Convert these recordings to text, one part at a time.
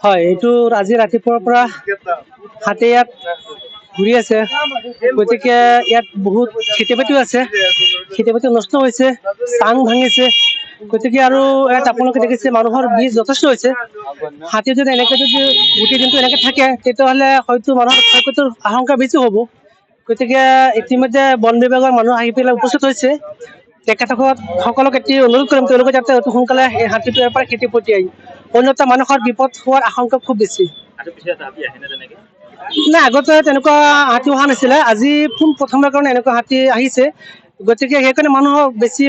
হয়, এইটো আজি ৰাতিপুৱাৰ পৰা হাতী ইয়াত ঘূৰি আছে। গতিকে ইয়াত বহুত খেতি-বাতিও আছে। খেতি-বাতি নষ্ট হৈছে, চাং ভাঙিছে। গতিকে আৰু ইয়াত আপোনালোকে দেখিছে মানুহৰ ভিৰ যথেষ্ট হৈছে। হাতী যদি গোটেই দিনটো এনেকে থাকে, তেতিয়াহ'লে হয়তো মানুহৰ ক্ষয়ক্ষতিৰ আশংকা বেছি হ'ব। গতিকে ইতিমধ্যে বন বিভাগৰ মানুহ আহি পেলাই উপস্থিত হৈছে। তেখেতসকলক এটি অনুৰোধ কৰিম, তেওঁলোকে যাতে অতি সোনকালে এই হাতীটো এবাৰ খেতি পঠিয়াই। অন্যথা মানুহৰ বিপদ হোৱাৰ আশংকা খুব বেছি। নাই, আগতে তেনেকুৱা হাতী অহা নাছিলে। আজি প্ৰথমবাৰৰ কাৰণে এনেকুৱা হাতী আহিছে। গতিকে সেইকাৰণে মানুহৰ বেছি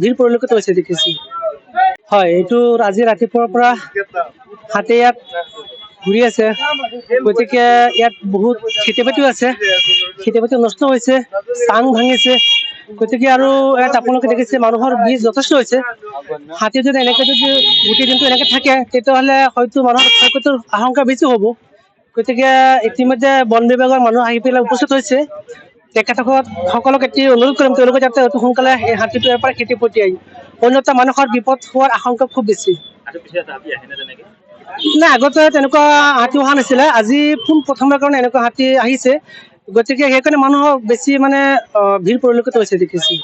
ভিৰ পৰিলক্ষিত হৈছে দেখিছো। হয়, এইটো আজি ৰাতিপুৱাৰ পৰা হাতী ইয়াত ঘূৰি আছে। গতিকে ইয়াত বহুত খেতি-বাতিও আছে। খেতি-বাতি নষ্ট হৈছে, চাং ভাঙিছে। গতিকে আৰু ইয়াত আপোনালোকে দেখিছে মানুহৰ ভিৰ যথেষ্ট হৈছে। হাতী যদি গোটেই দিনটো এনেকে থাকে, তেতিয়াহ'লে হয়তো মানুহৰ ক্ষয়ক্ষতিৰ আশংকা বেছি হ'ব। গতিকে ইতিমধ্যে বন বিভাগৰ মানুহ আহি পেলাই উপস্থিত হৈছে। তেখেতসকলক এটি অনুৰোধ কৰিম, তেওঁলোকে যাতে অতি সোনকালে এই হাতীটো এবাৰ খেতি পঠিয়াই। অন্যথা মানুহৰ বিপদ হোৱাৰ আশংকা খুব বেছি। নাই, আগতে তেনেকুৱা হাতী অহা নাছিলে। আজি প্ৰথমবাৰৰ কাৰণে এনেকুৱা হাতী আহিছে। গতিকে সেইকাৰণে মানুহৰ বেছি ভিৰ পৰিলক্ষিত হৈছে দেখিছো।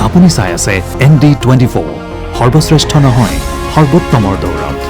আপুনি চাই আছে ND24, সৰ্বশ্ৰেষ্ঠ নহয়, সৰ্বোত্তমৰ দৌৰত।